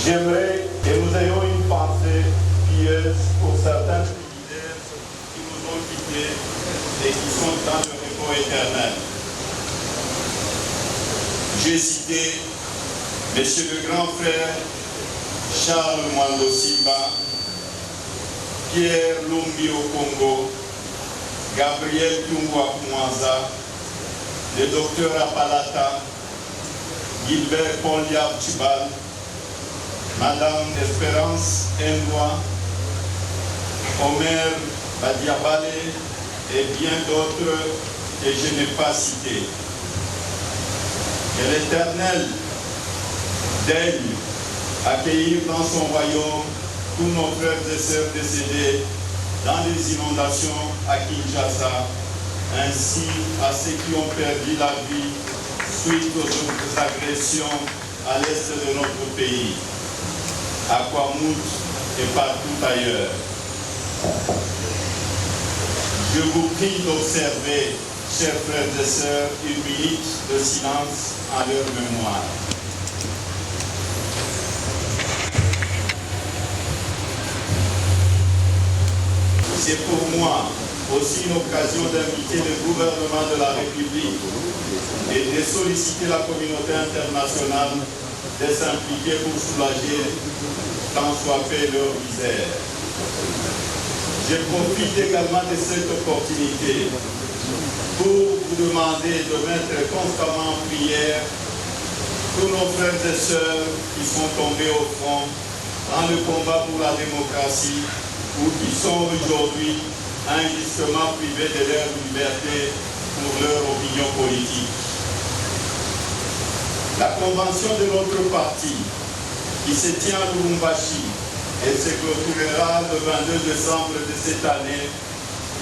J'aimerais que nous ayons une pensée pieuse pour certains leaders qui nous ont quittés et qui sont dans le repos éternel. J'ai cité Monsieur le grand frère Charles Mwando Simba, Pierre Lumbi au Congo, Gabriel Tungwa Koumanza, le docteur Apalata, Gilbert Pondiab Chibal, Madame Espérance Ndwa, Omer Badiabale et bien d'autres que je n'ai pas cités. Que l'Éternel daigne accueillir dans son royaume tous nos frères et sœurs décédés dans les inondations à Kinshasa, ainsi à ceux qui ont perdu la vie suite aux agressions à l'est de notre pays, à Kwamout et partout ailleurs. Je vous prie d'observer, chers frères et sœurs, une minute de silence en leur mémoire. C'est pour moi aussi une occasion d'inviter le gouvernement de la République et de solliciter la communauté internationale de s'impliquer pour soulager tant soit fait leur misère. Je profite également de cette opportunité pour vous demander de mettre constamment en prière tous nos frères et sœurs qui sont tombés au front dans le combat pour la démocratie ou qui sont aujourd'hui injustement privés de leur liberté pour leur opinion politique. La convention de notre parti, qui se tient à Lubumbashi et se clôturera le 22 décembre de cette année,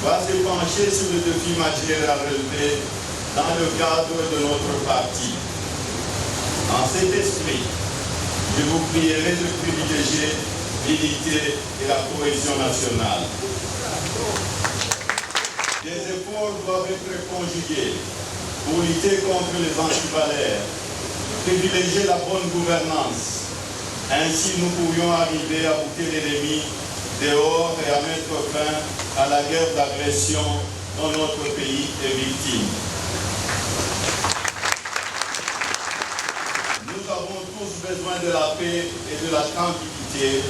va se pencher sur le défi majeur à relever dans le cadre de notre parti. En cet esprit, je vous prierai de privilégier l'unité et la cohésion nationale. Des efforts doivent être conjugués pour lutter contre les antivalaires, privilégier la bonne gouvernance. Ainsi, nous pourrions arriver à bouter l'ennemi dehors et à mettre fin à la guerre d'agression dont notre pays est victime. Nous avons tous besoin de la paix et de la tranquillité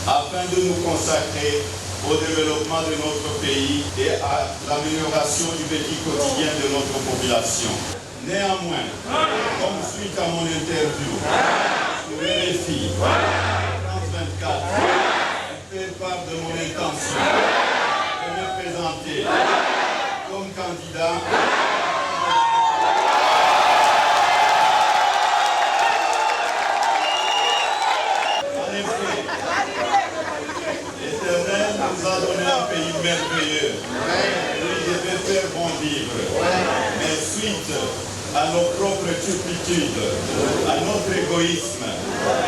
afin de nous consacrer au développement de notre pays et à l'amélioration du vécu quotidien de notre population. Néanmoins, comme suite à mon interview sur RFI, France 24, je fais part de mon intention de me présenter comme candidat nous a donné un pays merveilleux. Oui, je vais faire bon vivre. Mais suite à nos propres turpitudes, à notre égoïsme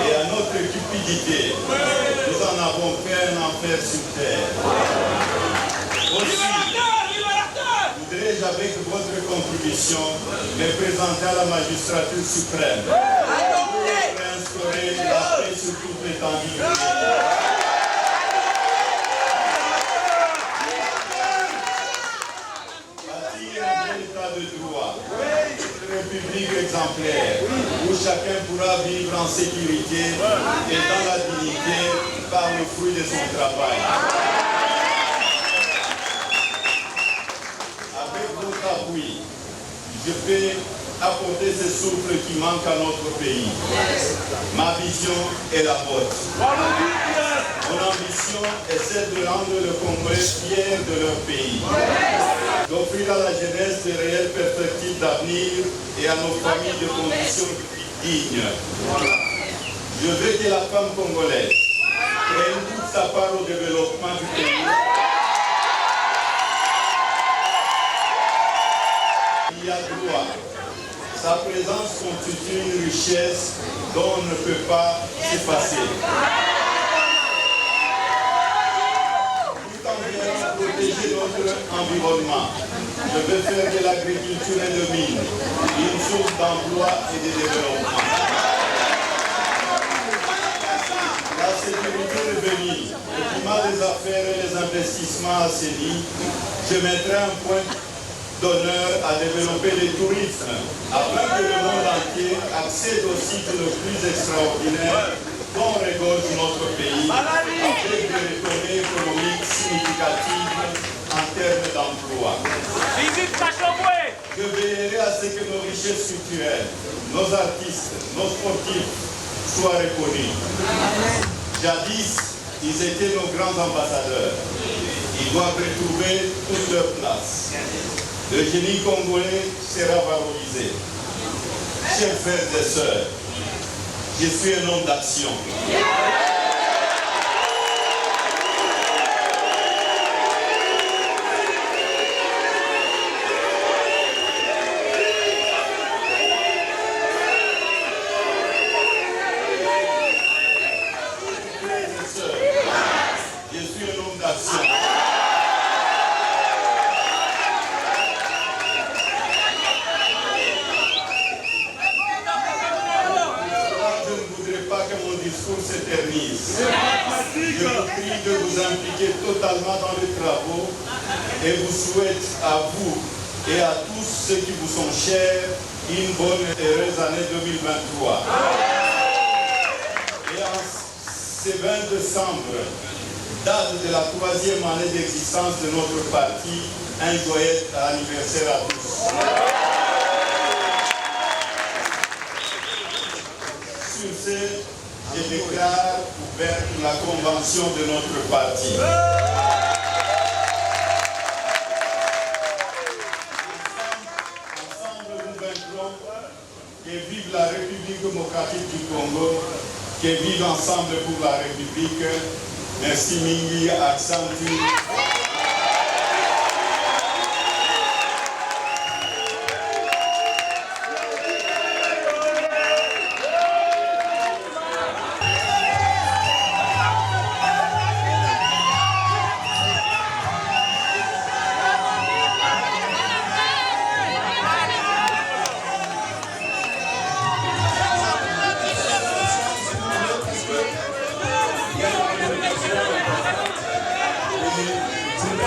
et à notre cupidité, nous en avons fait un enfer sur terre. Aussi, voudrais-je avec votre contribution me présenter à la magistrature suprême pour réinstaurer la paix sur toute l'étendue du pays. De droit, une république exemplaire où chacun pourra vivre en sécurité et dans la dignité par le fruit de son travail. Avec votre appui, je peux apporter ce souffle qui manque à notre pays. Ma vision est la vôtre. Mon ambition est celle de rendre le Congolais fier de leur pays, d'offrir à la jeunesse de réelles perspectives d'avenir et à nos familles de conditions dignes. Je veux que la femme congolaise prenne toute sa part au développement du pays. Il y a droit. Sa présence constitue une richesse dont on ne peut pas s'effacer. Protéger notre environnement. Je veux faire de l'agriculture et de mine une source d'emploi et de développement. les affaires et les investissements assainis, je mettrai un point d'honneur à développer le tourisme, afin que le monde entier accède aux sites les plus extraordinaires dont regorge notre pays, avec des retombées économiques significatives en termes d'emploi. Je veillerai à ce que nos richesses culturelles, nos artistes, nos sportifs soient reconnus. Jadis, ils étaient nos grands ambassadeurs. Ils doivent retrouver toute leur place. Le génie congolais sera valorisé. Chers frères et sœurs, je suis un homme d'action. Je suis un homme d'action. Je ne voudrais pas que mon discours s'éternise. Je vous prie de vous impliquer totalement dans les travaux et vous souhaite à vous et à tous ceux qui vous sont chers une bonne et heureuse année 2023. Et en ce 20 décembre, date de la 3e année d'existence de notre parti, un joyeux anniversaire à tous. Sur ce, je déclare ouverte la convention de notre parti. Ensemble, nous vaincrons. Que vive la République démocratique du Congo, que vive ensemble pour la République. Merci Mingi, accentue.